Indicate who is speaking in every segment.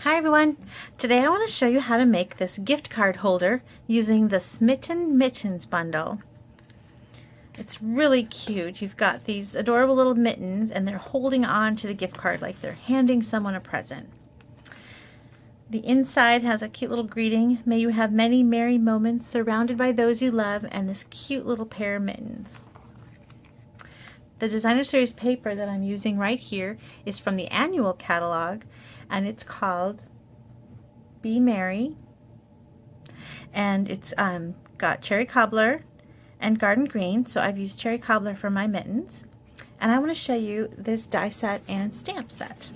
Speaker 1: Hi everyone! Today I want to show you how to make this gift card holder using the Smitten Mittens bundle. It's really cute. You've got these adorable little mittens and they're holding on to the gift card like they're handing someone a present. The inside has a cute little greeting. May you have many merry moments surrounded by those you love, and this cute little pair of mittens. The designer series paper that I'm using right here is from the annual catalog, and it's called Be Merry, and it's got cherry cobbler and garden green, so I've used cherry cobbler for my mittens. And I want to show you this die set and stamp set.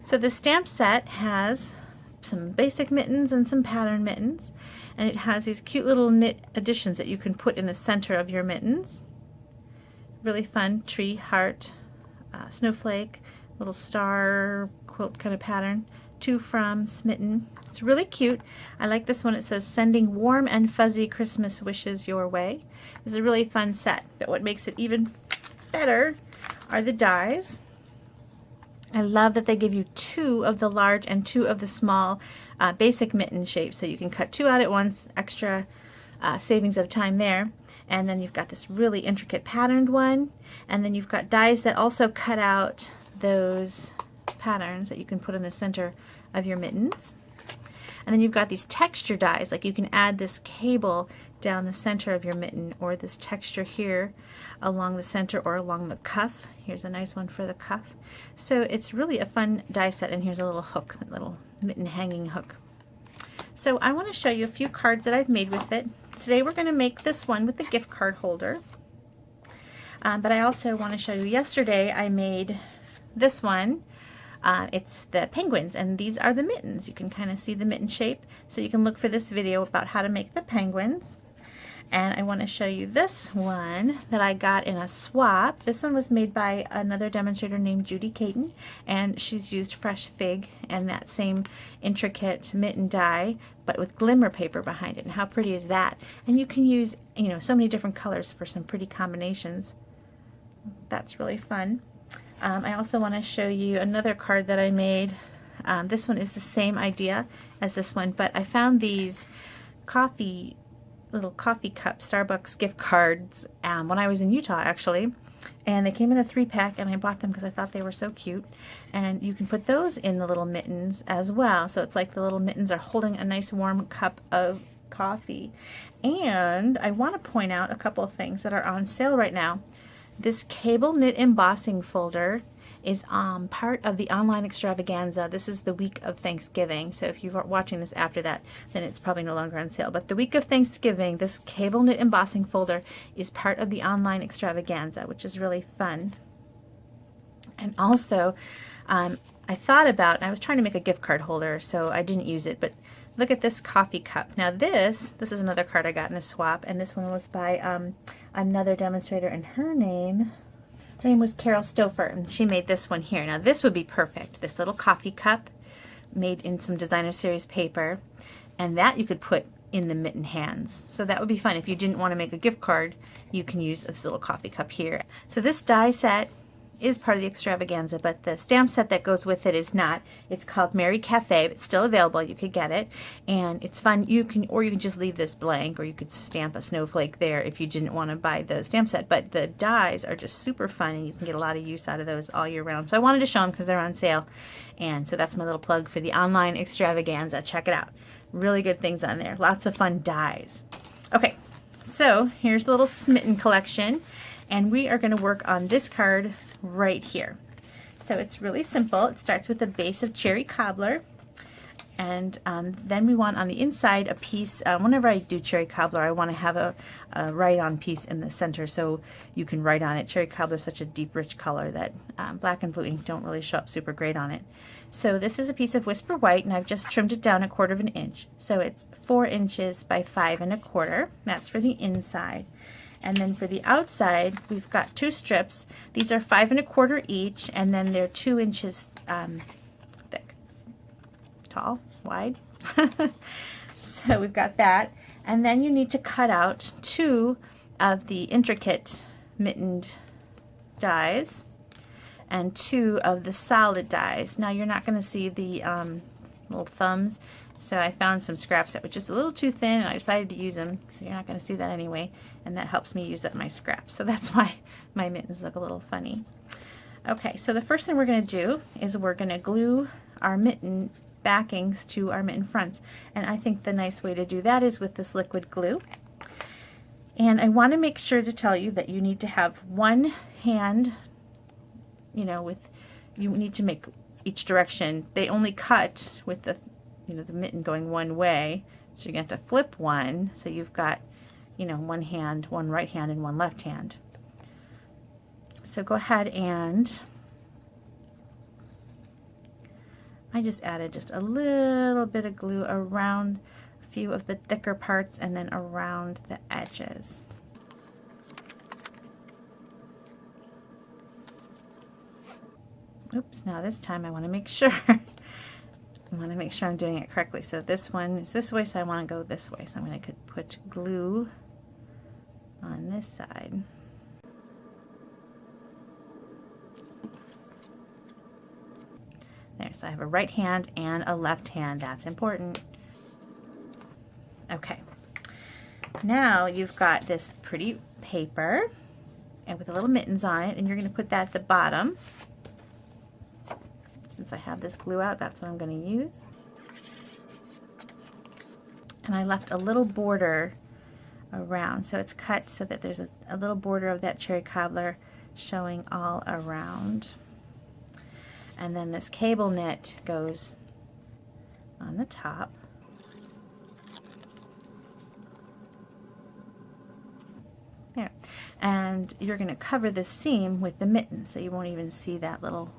Speaker 1: So the stamp set has some basic mittens and some pattern mittens, and it has these cute little knit additions that you can put in the center of your mittens. Really fun tree, heart, snowflake, little star quilt kind of pattern. Two from Smitten. It's really cute. I like this one. It says sending warm and fuzzy Christmas wishes your way. It's a really fun set, but what makes it even better are the dies. I love that they give you two of the large and two of the small basic mitten shapes, so you can cut two out at once, extra savings of time there. And then you've got this really intricate patterned one, and then you've got dies that also cut out those patterns that you can put in the center of your mittens. And then you've got these texture dies, like you can add this cable down the center of your mitten, or this texture here along the center or along the cuff. Here's a nice one for the cuff. So it's really a fun die set, and here's a little hook, a little mitten hanging hook. So I want to show you a few cards that I've made with it. Today we're going to make this one with the gift card holder. But I also want to show you, yesterday I made this one. It's the penguins, and these are the mittens. You can kind of see the mitten shape, so you can look for this video about how to make the penguins. And I want to show you this one that I got in a swap. This one was made by another demonstrator named Judy Caton, and she's used fresh fig and that same intricate mitten die, but with glimmer paper behind it. And how pretty is that? And you can use, you know, so many different colors for some pretty combinations. That's really fun. I also want to show you another card that I made. This one is the same idea as this one, but I found these little coffee cup Starbucks gift cards when I was in Utah, actually, and they came in a 3-pack, and I bought them because I thought they were so cute. And you can put those in the little mittens as well, so it's like the little mittens are holding a nice warm cup of coffee. And I want to point out a couple of things that are on sale right now. This cable knit embossing folder is part of the online extravaganza. This is the week of Thanksgiving, so if you're watching this after that, then it's probably no longer on sale. But the week of Thanksgiving, this cable knit embossing folder is part of the online extravaganza, which is really fun. And also, I thought about, and I was trying to make a gift card holder, so I didn't use it, but look at this coffee cup. Now this is another card I got in a swap, and this one was by another demonstrator, and her name was Carol Stouffer, and she made this one here. Now this would be perfect, this little coffee cup made in some designer series paper, and that you could put in the mitten hands. So that would be fun. If you didn't want to make a gift card, you can use this little coffee cup here. So this die set is part of the extravaganza, but the stamp set that goes with it is not. It's called Merry Cafe. It's still available. You could get it, and it's fun. You can just leave this blank, or you could stamp a snowflake there if you didn't want to buy the stamp set. But the dies are just super fun, and you can get a lot of use out of those all year round. So I wanted to show them because they're on sale, and so that's my little plug for the online extravaganza. Check it out. Really good things on there. Lots of fun dies. Okay, so here's the little Smitten collection, and we are going to work on this card right here. So it's really simple. It starts with a base of cherry cobbler, and then we want on the inside a piece. Whenever I do cherry cobbler, I want to have a write-on piece in the center so you can write on it. Cherry cobbler is such a deep, rich color that black and blue ink don't really show up super great on it. So this is a piece of Whisper White, and I've just trimmed it down 1/4 inch. So it's 4 inches by 5 1/4. That's for the inside. And then for the outside, we've got 2 strips. These are 5 1/4 each, and then they're 2 inches thick, tall, wide. So we've got that. And then you need to cut out 2 of the intricate mittened dies. and 2 of the solid dies. Now you're not going to see the little thumbs, so I found some scraps that were just a little too thin, and I decided to use them, so you're not going to see that anyway, and that helps me use up my scraps. So that's why my mittens look a little funny. Okay, so the first thing we're going to do is we're going to glue our mitten backings to our mitten fronts, and I think the nice way to do that is with this liquid glue. And I want to make sure to tell you that you need to have one hand, you need to make each direction. They only cut with the the mitten going one way, so you're going to have to flip one, so you've got one hand, one right hand and one left hand. So go ahead, and I just added just a little bit of glue around a few of the thicker parts and then around the edges. Oops, now this time I want to make sure I'm doing it correctly. So this one is this way, so I want to go this way. So I'm going to put glue on this side. There, so I have a right hand and a left hand. That's important. Okay. Now you've got this pretty paper and with the little mittens on it, and you're going to put that at the bottom. Since I have this glue out, that's what I'm going to use. And I left a little border around, so it's cut so that there's a little border of that cherry cobbler showing all around. And then this cable knit goes on the top. There. And you're going to cover this seam with the mitten, so you won't even see that little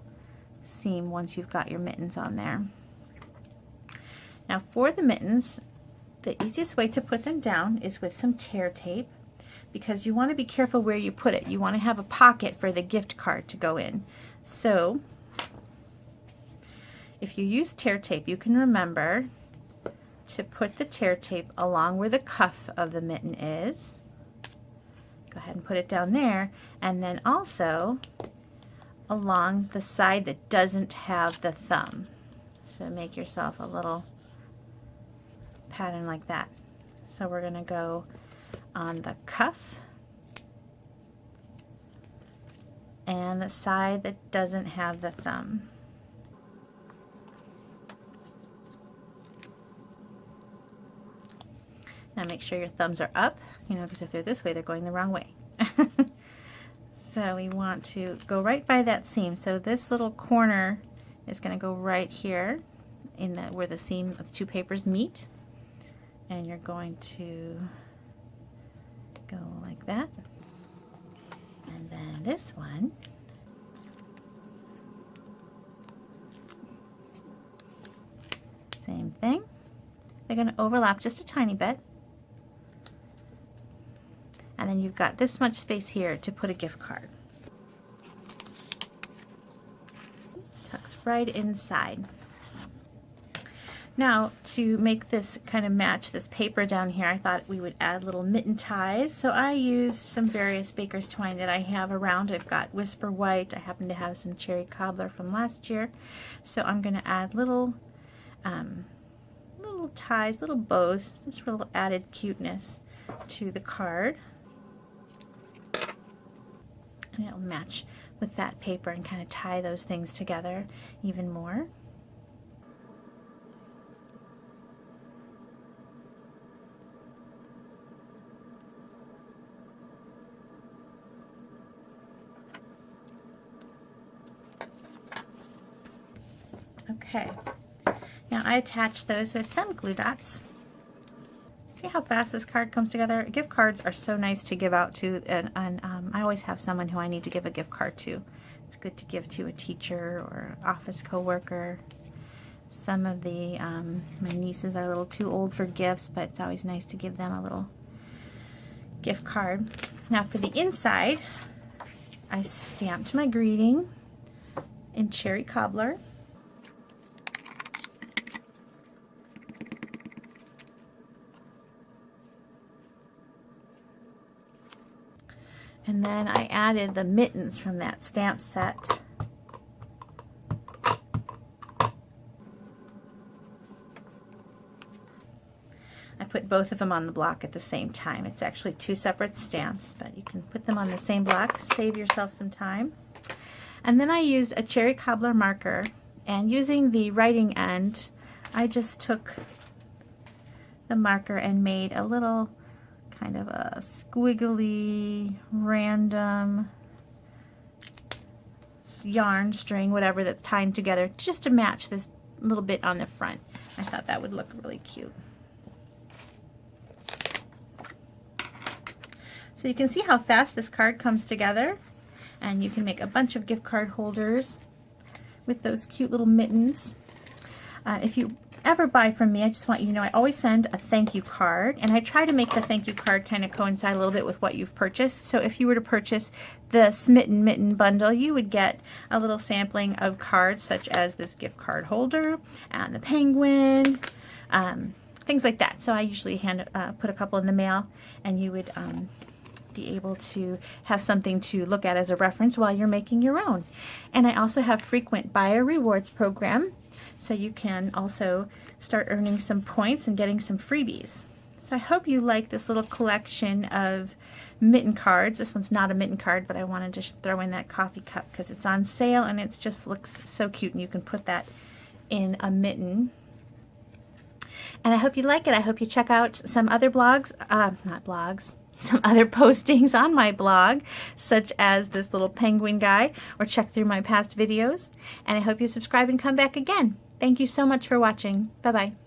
Speaker 1: seam once you've got your mittens on there. Now for the mittens, the easiest way to put them down is with some tear tape, because you want to be careful where you put it. You want to have a pocket for the gift card to go in. So if you use tear tape, you can remember to put the tear tape along where the cuff of the mitten is. Go ahead and put it down there, and then also along the side that doesn't have the thumb. So make yourself a little pattern like that. So we're going to go on the cuff and the side that doesn't have the thumb. Now make sure your thumbs are up, because if they're this way, they're going the wrong way. So we want to go right by that seam. So this little corner is going to go right here in where the seam of the two papers meet. And you're going to go like that. And then this one, same thing. They're going to overlap just a tiny bit. And then you've got this much space here to put a gift card. Tucks right inside. Now, to make this kind of match this paper down here, I thought we would add little mitten ties. So I used some various baker's twine that I have around. I've got Whisper White. I happen to have some cherry cobbler from last year. So I'm going to add little ties, little bows, just for a little added cuteness to the card. And it'll match with that paper and kind of tie those things together even more. Okay, now I attached those with some glue dots. See how fast this card comes together? Gift cards are so nice to give out to, and I always have someone who I need to give a gift card to. It's good to give to a teacher or office coworker. Some of the my nieces are a little too old for gifts, but it's always nice to give them a little gift card. Now for the inside, I stamped my greeting in cherry cobbler. And then I added the mittens from that stamp set put both of them on the block at the same time. It's actually two separate stamps, but you can put them on the same block, save yourself some time. And then I used a cherry cobbler marker, and using the writing end, I just took the marker and made a little kind of a squiggly, random yarn string, whatever, that's tied together just to match this little bit on the front. I thought that would look really cute. So you can see how fast this card comes together, and you can make a bunch of gift card holders with those cute little mittens. If you ever buy from me, I just want you to know I always send a thank you card, and I try to make the thank you card kind of coincide a little bit with what you've purchased. So if you were to purchase the Smitten Mitten Bundle, you would get a little sampling of cards such as this gift card holder and the penguin, things like that. So I usually put a couple in the mail, and you would be able to have something to look at as a reference while you're making your own. And I also have frequent buyer rewards program, so you can also start earning some points and getting some freebies. So I hope you like this little collection of mitten cards. This one's not a mitten card, but I wanted to throw in that coffee cup because it's on sale and it just looks so cute, and you can put that in a mitten. And I hope you like it. I hope you check out some other some other postings on my blog, such as this little penguin guy, or check through my past videos. And I hope you subscribe and come back again. Thank you so much for watching. Bye-bye.